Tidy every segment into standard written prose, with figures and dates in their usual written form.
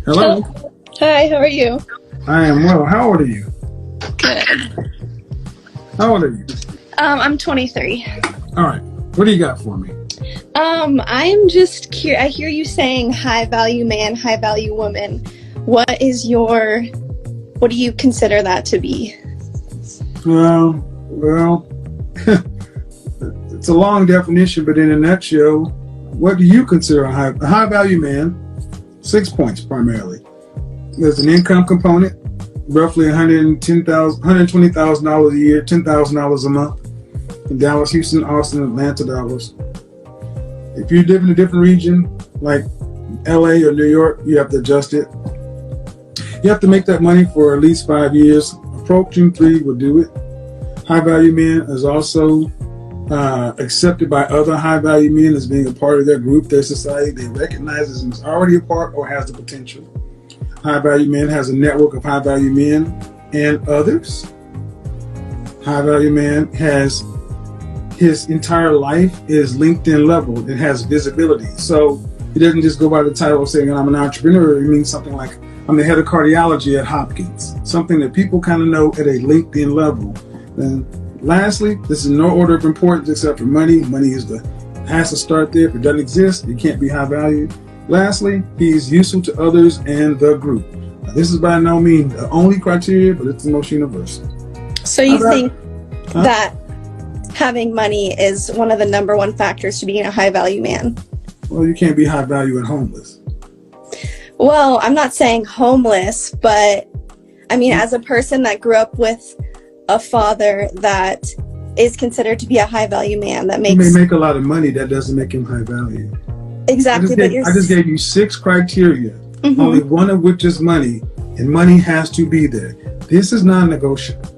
Hello. Hi, how are you? I am well. How old are you? Good. How old are you? I'm 23. All right. What do you got for me? I'm just curious. I hear you saying high value man, high value woman. What do you consider that to be? Well, it's a long definition, but in a nutshell, what do you consider a high value man? 6 points primarily. There's an income component, roughly $120,000 a year, $10,000 a month in Dallas, Houston, Austin, Atlanta dollars. If you live in a different region, like LA or New York, you have to adjust it. You have to make that money for at least 5 years. Approaching 3 will do it. High value men is also accepted by other high value men as being a part of their group, their society. They recognize as already a part or has the potential. High value man has a network of high value men and others. High value man has his entire life is LinkedIn level. It has visibility. So he doesn't just go by the title of saying I'm an entrepreneur. It means something like I'm the head of cardiology at Hopkins. Something that people kind of know at a LinkedIn level. And lastly, this is no order of importance except for money. Money has to start there. If it doesn't exist, it can't be high value. Lastly, he is useful to others and the group. Now, this is by no means the only criteria, but it's the most universal. So you think that having money is one of the number one factors to being a high value man? Well, you can't be high value and homeless. Well, I'm not saying homeless, but I mean, as a person that grew up with a father that is considered to be a high value man, that makes... He may make a lot of money, that doesn't make him high value. Exactly. I just gave you 6 criteria, only one of which is money, and money has to be there. This is non-negotiable.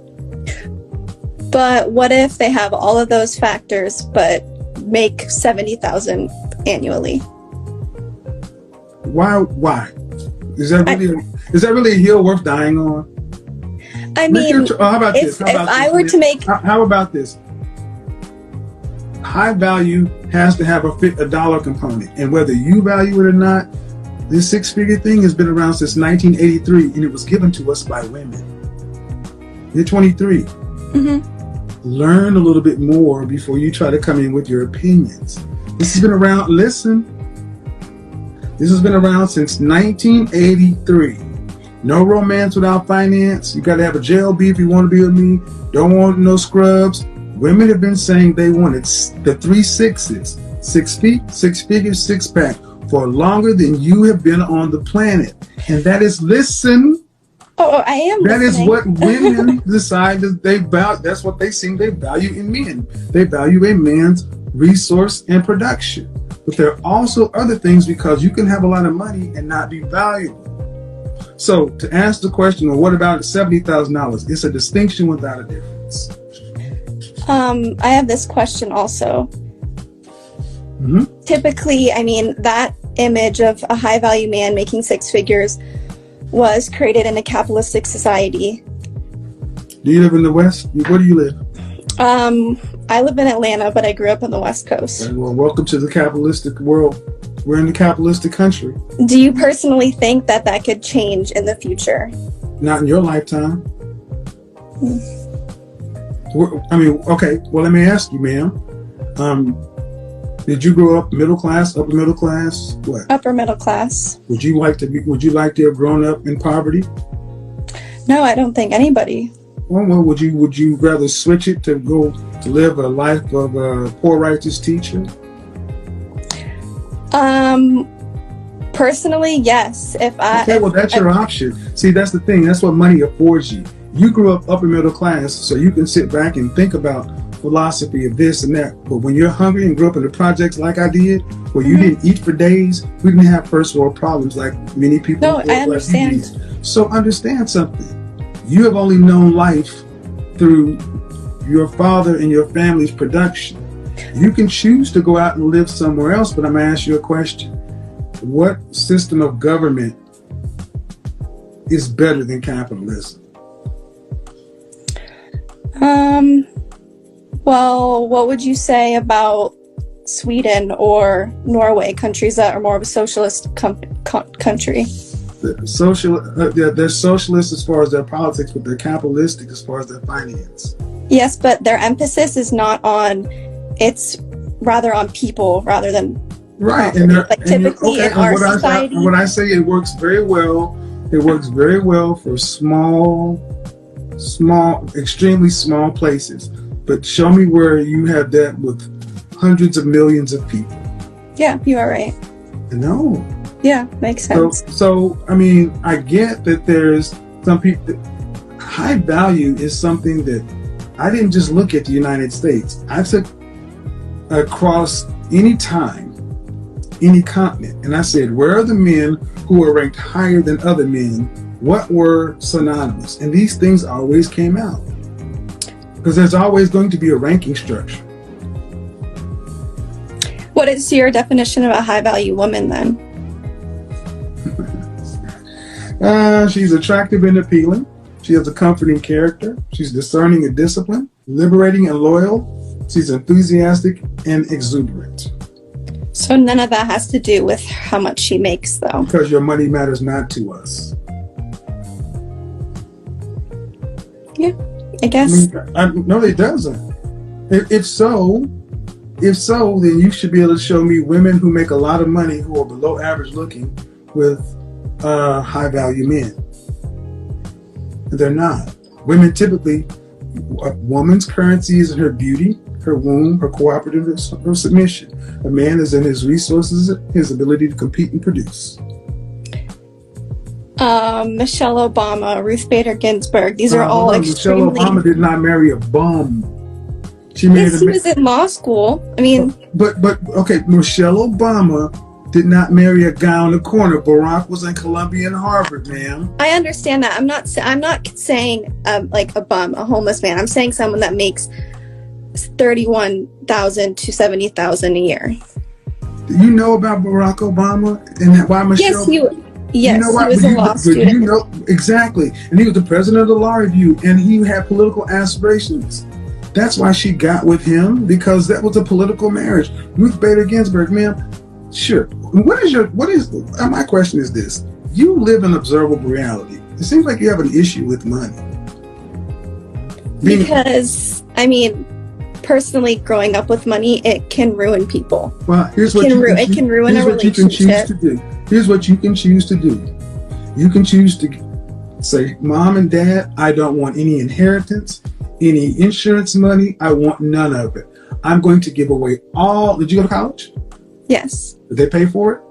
But what if they have all of those factors but make $70,000 annually? Why? Is that really a hill worth dying on? I mean, how about this? I were to make... How about this? High value has to have a dollar component, and whether you value it or not, this 6-figure thing has been around since 1983, and it was given to us by women. You're 23. Learn a little bit more before you try to come in with your opinions. This has been around. Listen, this has been around since 1983. No romance without finance. You got to have a JLB if you want to be with me. Don't want no scrubs. Women have been saying they wanted the 3 6s, 6 feet, 6 figures, 6-pack for longer than you have been on the planet. And that is, listen. Oh, I am That listening. is what women decide that they value. That's what they seem they value in men. They value a man's resource and production. But there are also other things, because you can have a lot of money and not be valuable. So to ask the question, well, what about $70,000? It's a distinction without a difference. I have this question also. Typically, I mean, that image of a high value man making 6 figures was created in a capitalistic society. Do you live in the West? Where do you live? I live in Atlanta, but I grew up on the West Coast. Okay, well, welcome to the capitalistic world. We're in the capitalistic country. Do you personally think that that could change in the future? Not in your lifetime. I mean, okay, well, let me ask you, ma'am. Did you grow up middle class, upper middle class? What? Upper middle class. Would you like to have grown up in poverty? No, I don't think anybody. Well, would you rather switch it to go to live a life of a poor righteous teacher? Personally, yes. Well, that's your option. See, that's the thing. That's what money affords you. You grew up upper middle class, so you can sit back and think about philosophy of this and that. But when you're hungry and grew up in the projects like I did, where you didn't eat for days, we didn't have first world problems like many people. No, I understand. So understand something. You have only known life through your father and your family's production. You can choose to go out and live somewhere else, but I'm going to ask you a question. What system of government is better than capitalism? Well, what would you say about Sweden or Norway, countries that are more of a socialist country? They're socialist as far as their politics, but they're capitalistic as far as their finance. Yes, but their emphasis is not on, it's rather on people rather than right. property. Like typically in our society. When I say it works very well, it works very well for small, extremely small places. But show me where you have that with hundreds of millions of people. Yeah, you are right. No. Yeah, makes sense. So I mean, I get that there's some people. High value is something that I didn't just look at the United States. I took across any time, any continent, and I said, where are the men who are ranked higher than other men? What were synonymous? And these things always came out. Because there's always going to be a ranking structure. What is your definition of a high value woman then? She's attractive and appealing. She has a comforting character. She's discerning and disciplined, liberating and loyal. She's enthusiastic and exuberant. So none of that has to do with how much she makes, though. Because your money matters not to us. Yeah, I guess. No, it doesn't. If so, then you should be able to show me women who make a lot of money who are below average looking with high value men. They're not. Women typically, a woman's currency is in her beauty, her womb, her cooperativeness, her submission. A man is in his resources, his ability to compete and produce. Michelle Obama, Ruth Bader Ginsburg, these are all extremely... Michelle Obama did not marry a bum. She was in law school. I mean... But okay, Michelle Obama did not marry a guy on the corner. Barack was in Columbia and Harvard, ma'am. I understand that. I'm not saying like a bum, a homeless man. I'm saying someone that makes $31,000 to $70,000 a year. Do you know about Barack Obama and why Michelle? Yes, you know he was a law student. You know exactly, and he was the president of the Law Review, and he had political aspirations. That's why she got with him, because that was a political marriage. Ruth Bader Ginsburg, ma'am. Sure. My question is this: you live in observable reality. It seems like you have an issue with money. Because I mean, personally, growing up with money, it can ruin people. Well, here's what it can ruin a relationship. Here's what you can choose to do. You can choose to say, Mom and Dad, I don't want any inheritance, any insurance money. I want none of it. I'm going to give away all. Did you go to college? Yes. Did they pay for it?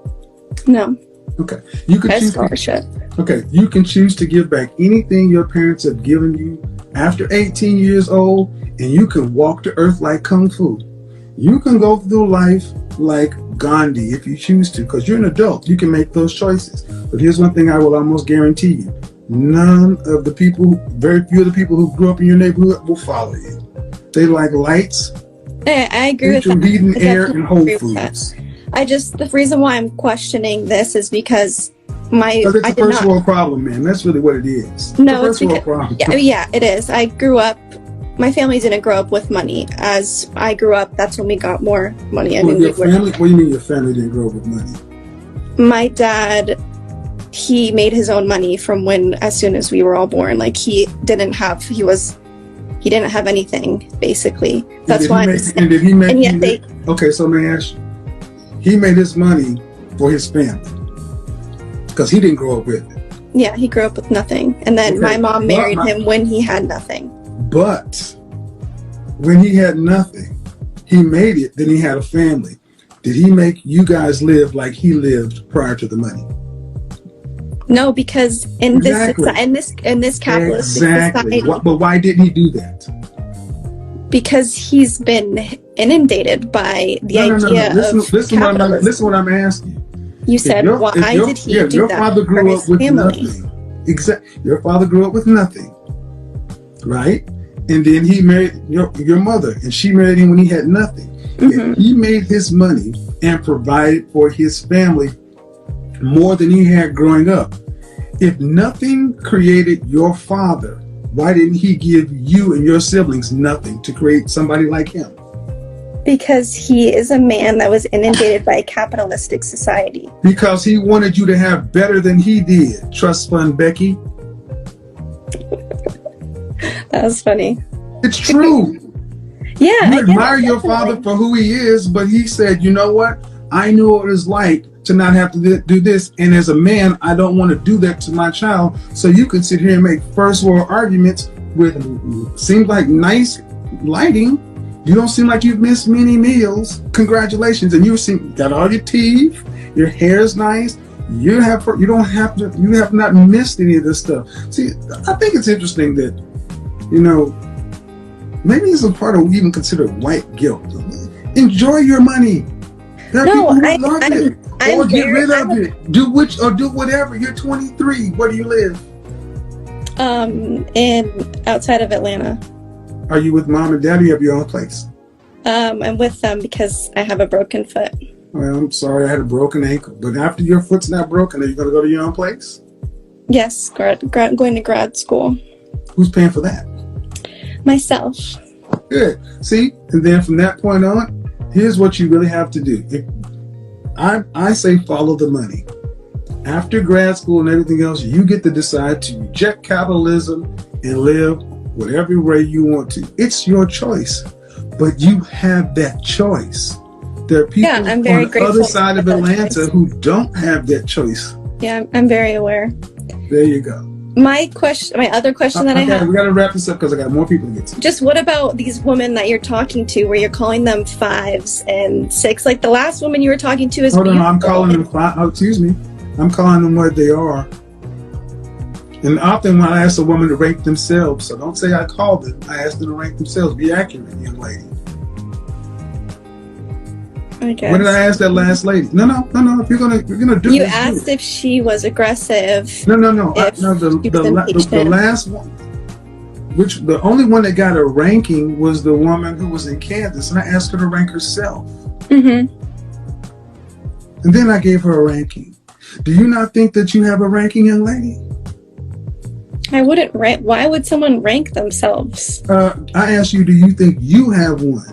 No. Okay. You can choose scholarship. Okay. You can choose to give back anything your parents have given you after 18 years old, and you can walk the earth like Kung Fu. You can go through life like Gandhi if you choose to, because you're an adult. You can make those choices. But here's one thing I will almost guarantee you. Very few of the people who grew up in your neighborhood will follow you. They like lights. I agree with that. Heating, air, and Whole Foods. The reason why I'm questioning this is because it's a first world problem, man. That's really what it is. No, it's a first world problem. Yeah, it is. I grew up. My family didn't grow up with money. As I grew up, that's when we got more money. What do you mean your family didn't grow up with money? My dad, he made his own money from as soon as we were all born. Like he didn't have anything, basically. That's why. Okay, so may I ask you, he made his money for his family because he didn't grow up with it. Yeah, he grew up with nothing, and then my mom married him when he had nothing. But when he had nothing, he made it. Then he had a family. Did he make you guys live like he lived prior to the money? No, because in this capitalist society. But why didn't he do that? Because he's been inundated by the idea of capitalism. Listen what I'm asking. You said, why did he do your that father grew for up his with family? Nothing. Exactly. Your father grew up with nothing, right? And then he married your mother, and she married him when he had nothing. Mm-hmm. And he made his money and provided for his family more than he had growing up. If nothing created your father, why didn't he give you and your siblings nothing to create somebody like him? Because he is a man that was inundated by a capitalistic society. Because he wanted you to have better than he did. Trust fund Becky. That was funny. It's true. Yeah. You admire your father for who he is, but he said, you know what? I knew what it was like to not have to do this. And as a man, I don't want to do that to my child. So you can sit here and make first world arguments with seems like nice lighting. You don't seem like you've missed many meals. Congratulations. And you got all your teeth. Your hair is nice. You have not missed any of this stuff. See, I think it's interesting that, you know, maybe it's a part of even considered white guilt. Enjoy your money. There are people who love it. Or get rid of it. Do whatever. You're 23. Where do you live? In outside of Atlanta. Are you with mom and dad, or you have your own place? I'm with them because I have a broken foot. Well, I'm sorry, I had a broken ankle. But after your foot's not broken, are you going to go to your own place? Yes, going to grad school. Who's paying for that? Myself. Good. See, and then from that point on, here's what you really have to do. I say follow the money. After grad school and everything else, you get to decide to reject capitalism and live whatever way you want to. It's your choice, but you have that choice. There are people on the other side of Atlanta who don't have that choice. Yeah, I'm very aware. There you go. My other question that I have. We got to wrap this up because I got more people to get to. Just what about these women that you're talking to where you're calling them 5s and 6? Like the last woman you were talking to is Hold on, I'm calling them 5. Oh, excuse me. I'm calling them what they are. And often when I ask a woman to rank themselves, so don't say I called them, I ask them to rank themselves. Be accurate, young lady. I guess. What did I ask that last lady? No. If you're gonna do you this, asked if she was aggressive. No. The last one, the only one that got a ranking was the woman who was in Kansas, and I asked her to rank herself. Mm-hmm. And then I gave her a ranking. Do you not think that you have a ranking, young lady? I wouldn't rank. Why would someone rank themselves? I asked you, do you think you have one?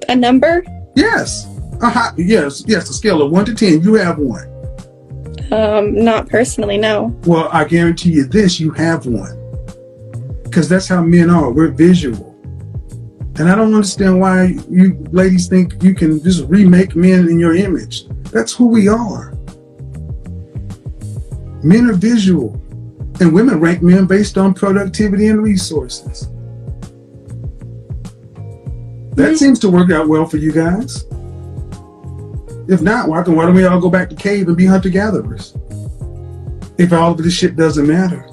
A number? Yes. Yes. A scale of 1 to 10. You have one. Not personally, no. Well, I guarantee you this: you have one, because that's how men are. We're visual, and I don't understand why you ladies think you can just remake men in your image. That's who we are. Men are visual. And women rank men based on productivity and resources. That seems to work out well for you guys. If not, why don't we all go back to cave and be hunter-gatherers? If all of this shit doesn't matter.